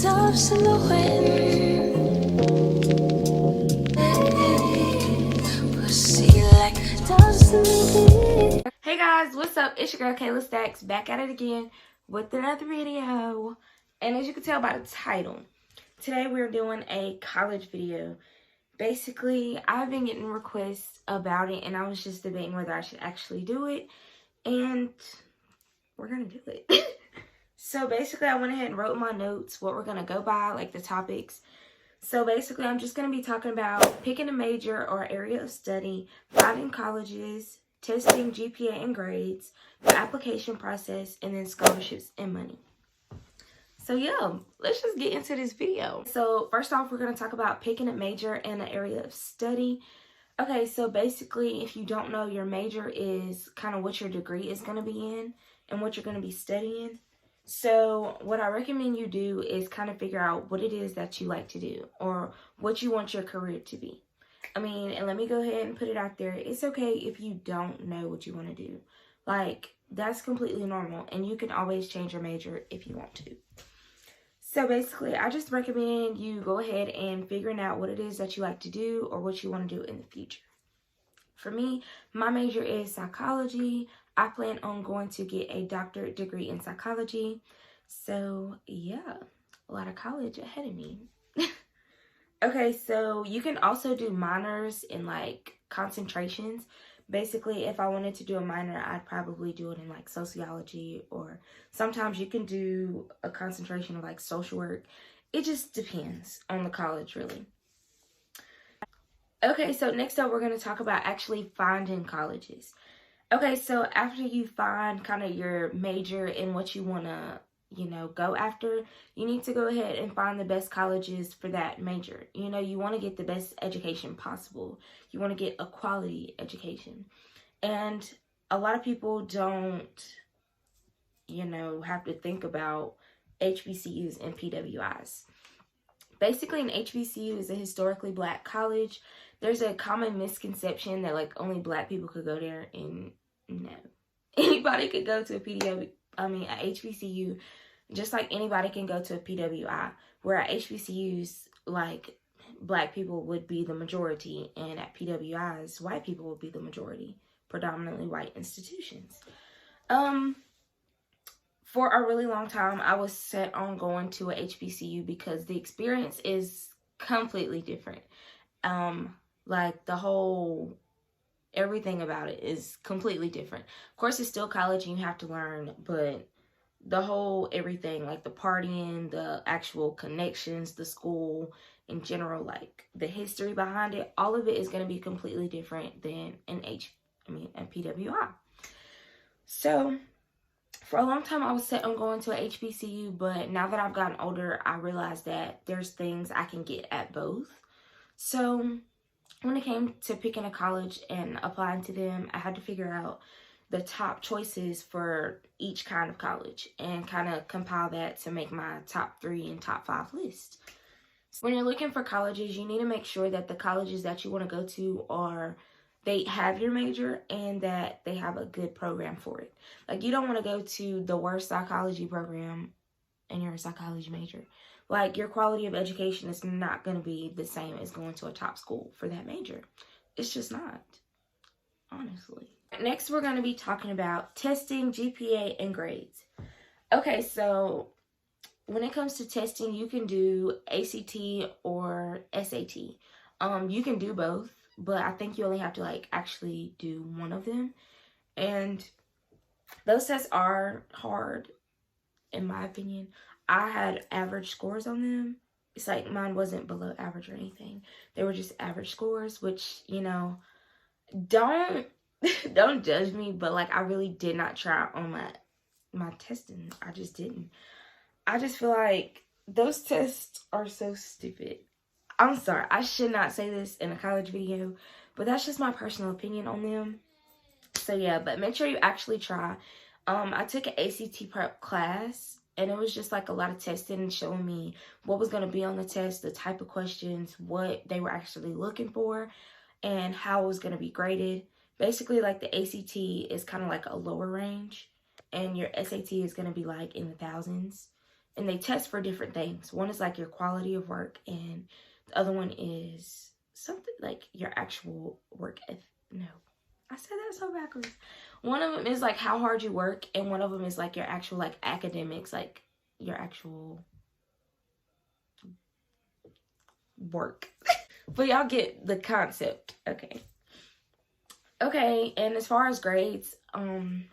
doves in the wind. Pussy like doves in the wind. Hey guys, what's up? It's your girl Kayla Stacks back at it again with another video. And as you can tell by the title, today we're doing a college video. Basically, I've been getting requests about it and I was just debating whether I should actually do it. And we're gonna do it. So basically, I went ahead and wrote my notes, what we're gonna go by, like the topics. So basically, I'm just gonna be talking about picking a major or area of study, finding colleges, testing GPA and grades, the application process, and then scholarships and money. So yeah, let's just get into this video. So first off, we're gonna talk about picking a major and an area of study. Okay, so basically, if you don't know, your major is kind of what your degree is gonna be in and what you're gonna be studying. So what I recommend you do is kind of figure out what it is that you like to do or what you want your career to be. I mean, and let me go ahead and put it out there. It's okay if you don't know what you want to do. Like, that's completely normal. And you can always change your major if you want to. So basically, I just recommend you go ahead and figuring out what it is that you like to do or what you want to do in the future. For me, my major is psychology. I plan on going to get a doctorate degree in psychology. So yeah, a lot of college ahead of me. Okay, so you can also do minors in like concentrations. Basically, if I wanted to do a minor, I'd probably do it in like sociology, or sometimes you can do a concentration of like social work. It just depends on the college, really. Okay, so next up, we're going to talk about actually finding colleges. Okay, so after you find kind of your major and what you want to, go after, you need to go ahead and find the best colleges for that major. You want to get the best education possible. You want to get a quality education. And a lot of people don't, have to think about HBCUs and PWIs. Basically, an HBCU is a historically black college. There's a common misconception that like only black people could go there, and no, anybody could go to a HBCU, just like anybody can go to a PWI. Where at HBCUs, like black people would be the majority, and at PWIs, white people would be the majority. Predominantly white institutions. For a really long time, I was set on going to a HBCU because the experience is completely different. Like the whole, everything about it is completely different. Of course, it's still college and you have to learn, but the whole everything, like the partying, the actual connections, the school in general, like the history behind it, all of it is going to be completely different than a PWI. So for a long time, I was set on going to a HBCU, but now that I've gotten older, I realized that there's things I can get at both. So when it came to picking a college and applying to them, I had to figure out the top choices for each kind of college and kind of compile that to make my top 3 and top 5 list. When you're looking for colleges, you need to make sure that the colleges that you want to go to they have your major and that they have a good program for it. Like, you don't want to go to the worst psychology program and you're a psychology major. Like, your quality of education is not going to be the same as going to a top school for that major. It's just not, honestly. Next, we're going to be talking about testing, GPA, and grades. Okay, so when it comes to testing, you can do ACT or SAT. You can do both, but I think you only have to like actually do one of them. And those tests are hard, in my opinion. I had average scores on them. It's like mine wasn't below average or anything. They were just average scores, which, don't judge me, but like I really did not try on my testing. I just didn't. I just feel like those tests are so stupid. I'm sorry, I should not say this in a college video, but that's just my personal opinion on them. So yeah, but make sure you actually try. I took an ACT prep class, and it was just like a lot of testing and showing me what was going to be on the test, the type of questions, what they were actually looking for, and how it was going to be graded. Basically, like the ACT is kind of like a lower range, and your SAT is going to be like in the thousands. and they test for different things. One is like your quality of work, and the other one is something like your actual work ethic. No, I said that so backwards. One of them is like how hard you work, and one of them is like your actual like academics, like your actual work. But y'all get the concept. Okay, and as far as grades, I'm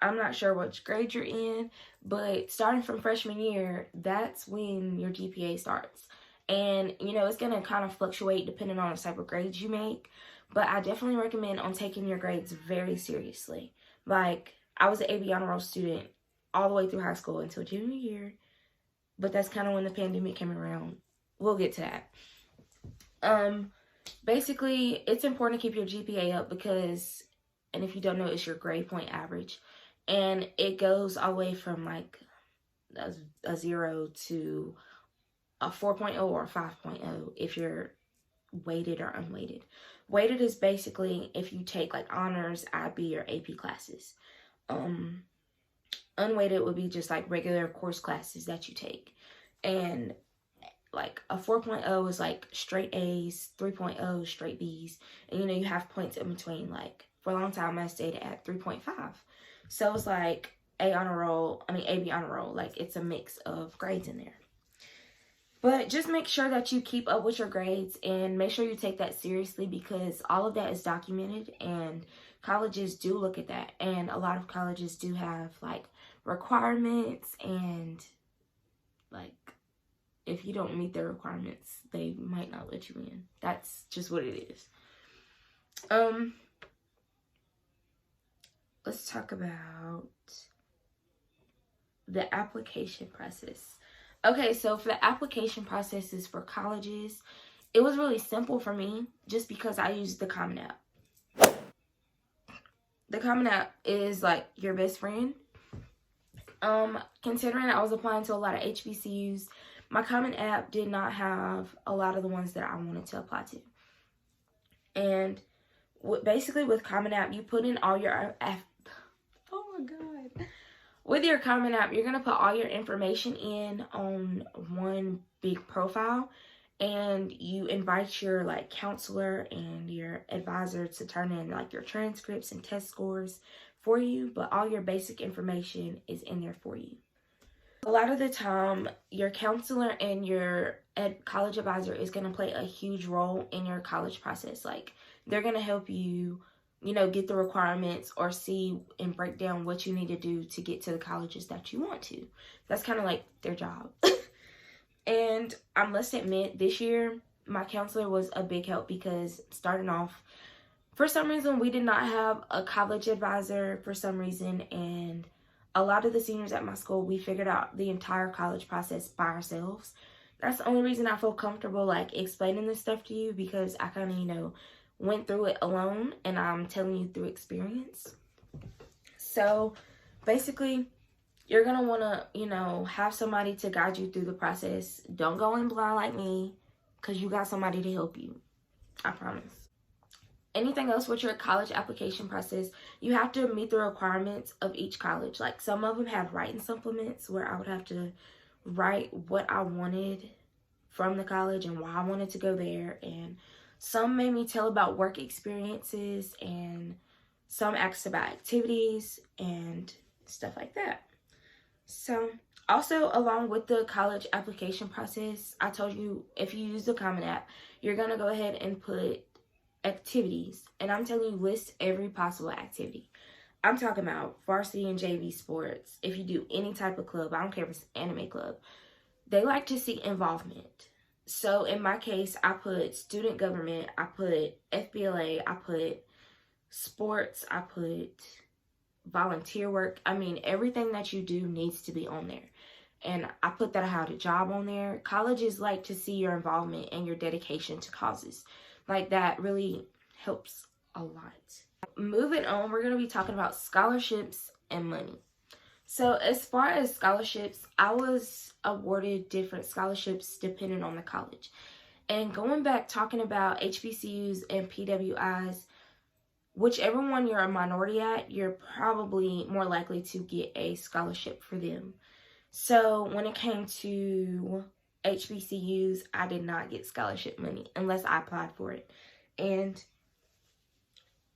not sure which grade you're in, but starting from freshman year, that's when your GPA starts. And, you know, it's going to kind of fluctuate depending on the type of grades you make. But I definitely recommend on taking your grades very seriously. Like, I was an AB honor roll student all the way through high school until junior year. But that's kind of when the pandemic came around. We'll get to that. Basically, it's important to keep your GPA up because, and if you don't know, it's your grade point average. And it goes all the way from like a 0 to a 4.0 or a 5.0 if you're weighted or unweighted. Weighted is basically if you take like honors, IB, or AP classes. Unweighted would be just like regular course classes that you take. And like a 4.0 is like straight A's, 3.0 straight B's, and you know you have points in between. Like for a long time I stayed at 3.5, so it's like AB honor roll, like it's a mix of grades in there. But just make sure that you keep up with your grades and make sure you take that seriously because all of that is documented and colleges do look at that, and a lot of colleges do have like requirements, and like if you don't meet their requirements, they might not let you in. That's just what it is. Let's talk about the application process. Okay, so for the application processes for colleges, it was really simple for me just because I used the Common App. The Common App is like your best friend. Considering I was applying to a lot of HBCUs, my Common App did not have a lot of the ones that I wanted to apply to. And basically with Common App, you put in all your... Oh my God. With your Common App, you're going to put all your information in on one big profile. And you invite your like counselor and your advisor to turn in like your transcripts and test scores for you. But all your basic information is in there for you. A lot of the time, your counselor and your college advisor is going to play a huge role in your college process. Like, they're going to help you, you know, get the requirements or see and break down what you need to do to get to the colleges that you want to. That's kind of like their job. And I must admit, this year, my counselor was a big help because starting off, for some reason, we did not have a college advisor for some reason, and a lot of the seniors at my school, we figured out the entire college process by ourselves. That's the only reason I feel comfortable like explaining this stuff to you, because I kind of, you know, went through it alone and I'm telling you through experience. So basically, you're going to want to, you know, have somebody to guide you through the process. Don't go in blind like me, because you got somebody to help you. I promise. Anything else with your college application process, you have to meet the requirements of each college. Like, some of them have writing supplements where I would have to write what I wanted from the college and why I wanted to go there. And some made me tell about work experiences, and some asked about activities and stuff like that. So, also, along with the college application process, I told you if you use the Common App, you're going to go ahead and put activities, and I'm telling you, list every possible activity. I'm talking about varsity and JV sports. If you do any type of club, I don't care if it's anime club, they like to see involvement. So in my case, I put student government, I put FBLA, I put sports, I put volunteer work. I mean, everything that you do needs to be on there. And I put that I had a job on there. Colleges like to see your involvement and your dedication to causes. Like, that really helps a lot. Moving on, we're going to be talking about scholarships and money. So as far as scholarships, I was awarded different scholarships depending on the college. And going back, talking about HBCUs and PWIs, whichever one you're a minority at, you're probably more likely to get a scholarship for them. So when it came to HBCUs, I did not get scholarship money unless I applied for it. And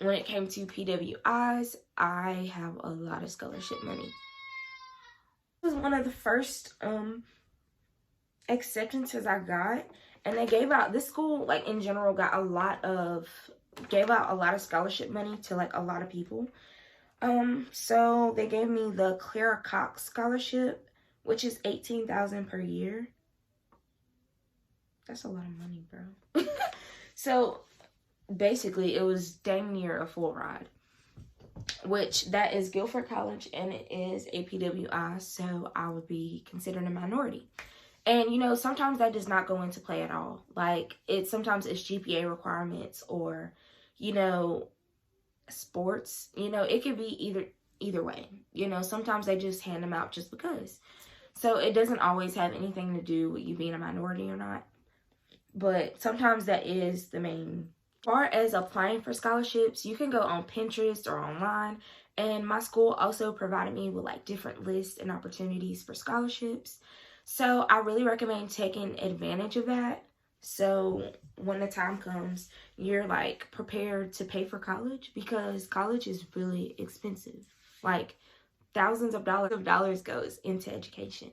when it came to PWIs, I have a lot of scholarship money. It was one of the first acceptances I got, and they gave out, this school like in general gave out a lot of scholarship money to like a lot of people. So they gave me the Clara Cox scholarship, which is $18,000 per year. That's a lot of money, bro. So basically it was dang near a full ride, which that is Guilford College, and it is a PWI, so I would be considered a minority. And, you know, sometimes that does not go into play at all. Like, sometimes it's GPA requirements or, you know, sports. You know, it could be either way. You know, sometimes they just hand them out just because. So it doesn't always have anything to do with you being a minority or not. But sometimes that is the main. As far as applying for scholarships, you can go on Pinterest or online. And my school also provided me with like different lists and opportunities for scholarships. So I really recommend taking advantage of that. So when the time comes, you're like prepared to pay for college, because college is really expensive. Like thousands of dollars goes into education.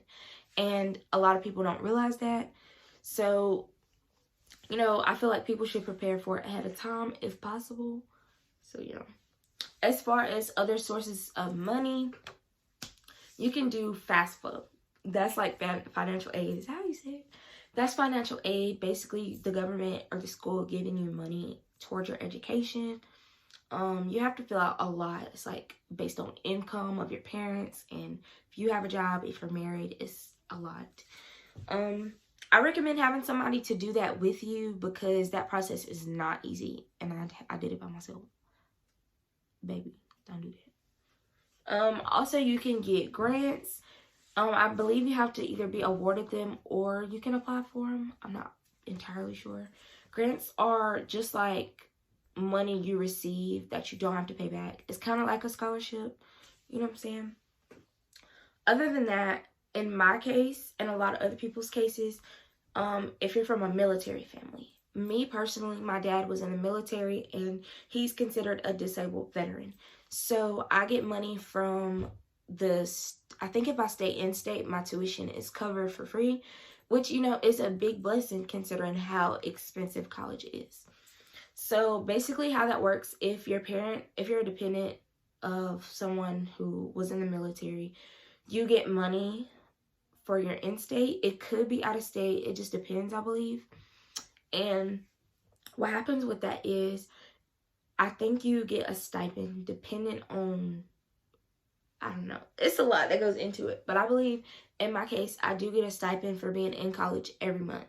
And a lot of people don't realize that. So, you know, I feel like people should prepare for it ahead of time if possible. So, you know, as far as other sources of money, you can do FAFSA. That's like financial aid. Is that how you say it? That's financial aid. Basically, the government or the school giving you money towards your education. You have to fill out a lot. It's like based on income of your parents, and if you have a job, if you're married, it's a lot. I recommend having somebody to do that with you, because that process is not easy, and I did it by myself. Baby, don't do that. Also, you can get grants. I believe you have to either be awarded them or you can apply for them. I'm not entirely sure. Grants are just like money you receive that you don't have to pay back. It's kind of like a scholarship. You know what I'm saying? Other than that, in my case and a lot of other people's cases, if you're from a military family. Me personally, my dad was in the military and he's considered a disabled veteran. So I get money from I think if I stay in state, my tuition is covered for free, which, you know, is a big blessing considering how expensive college is. So basically how that works, if you're a dependent of someone who was in the military, you get money for your in-state. It could be out of state. It just depends, I believe. And what happens with that is, I think you get a stipend dependent on, I don't know. It's a lot that goes into it. But I believe in my case, I do get a stipend for being in college every month.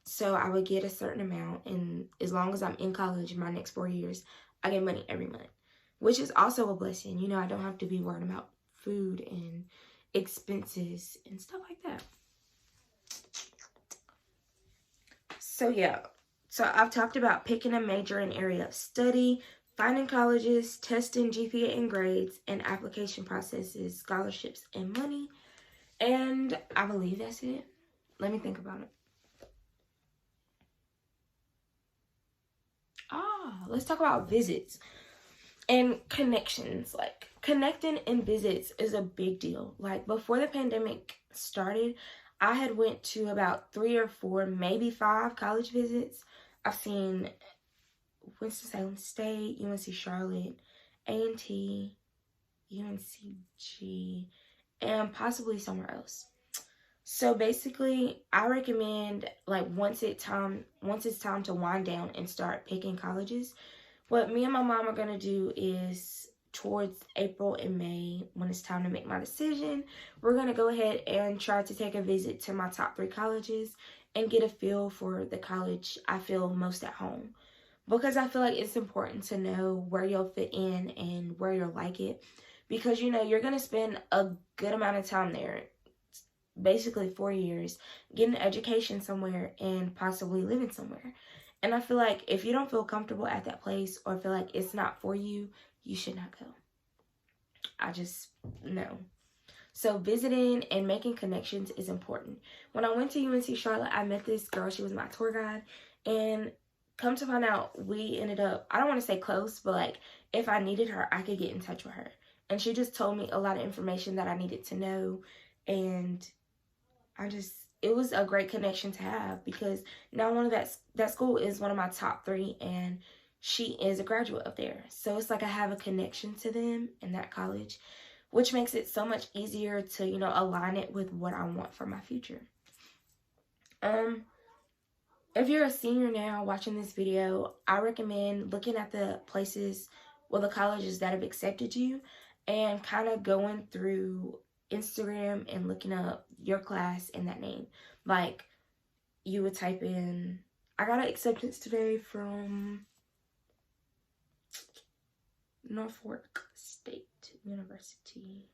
So I would get a certain amount. And as long as I'm in college in my next 4 years, I get money every month. Which is also a blessing. You know, I don't have to be worried about food and expenses and stuff like that. So yeah. So I've talked about picking a major and area of study, finding colleges, testing GPA and grades, and application processes, scholarships, and money. And I believe that's it. Let me think about it. Let's talk about visits and connections. Like, connecting and visits is a big deal. Like, before the pandemic started, I had went to about 3 or 4, maybe 5 college visits. I've seen Winston-Salem State, UNC Charlotte, A&T, UNCG, and possibly somewhere else. So basically, I recommend, like, once it's time to wind down and start picking colleges, what me and my mom are going to do is towards April and May, when it's time to make my decision, we're going to go ahead and try to take a visit to my top 3 colleges and get a feel for the college I feel most at home. Because I feel like it's important to know where you'll fit in and where you'll like it. Because, you know, you're going to spend a good amount of time there, basically 4 years, getting an education somewhere and possibly living somewhere. And I feel like if you don't feel comfortable at that place or feel like it's not for you, you should not go. I just know. So visiting and making connections is important. When I went to UNC Charlotte, I met this girl. She was my tour guide. And come to find out, we ended up, I don't want to say close, but like if I needed her, I could get in touch with her. And she just told me a lot of information that I needed to know. And it was a great connection to have, because now that school is one of my top 3, and she is a graduate of there. So it's like I have a connection to them in that college, which makes it so much easier to, you know, align it with what I want for my future. If you're a senior now watching this video, I recommend looking at the places, well, the colleges that have accepted you, and kind of going through Instagram and looking up your class and that name. Like, you would type in, I got an acceptance today from Norfolk State University.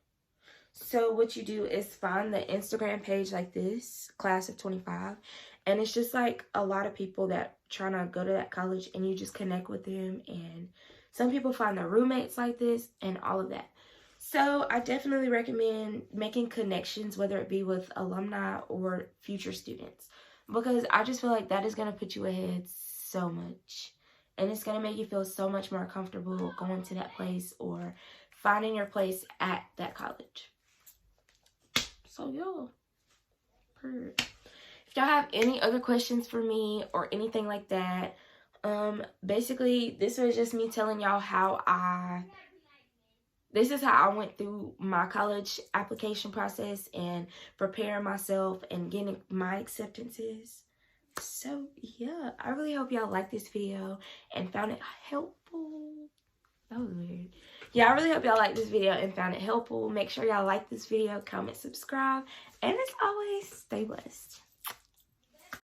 So what you do is find the Instagram page like this, class of 25, and it's just like a lot of people that trying to go to that college, and you just connect with them. And some people find their roommates like this and all of that. So I definitely recommend making connections, whether it be with alumni or future students, because I just feel like that is going to put you ahead so much. And it's going to make you feel so much more comfortable going to that place or finding your place at that college. So, y'all. If y'all have any other questions for me or anything like that, basically, this was just me telling y'all this is how I went through my college application process and preparing myself and getting my acceptances. So, yeah, I really hope y'all liked this video and found it helpful. That was weird. Yeah, I really hope y'all liked this video and found it helpful. Make sure y'all like this video, comment, subscribe, and as always, stay blessed.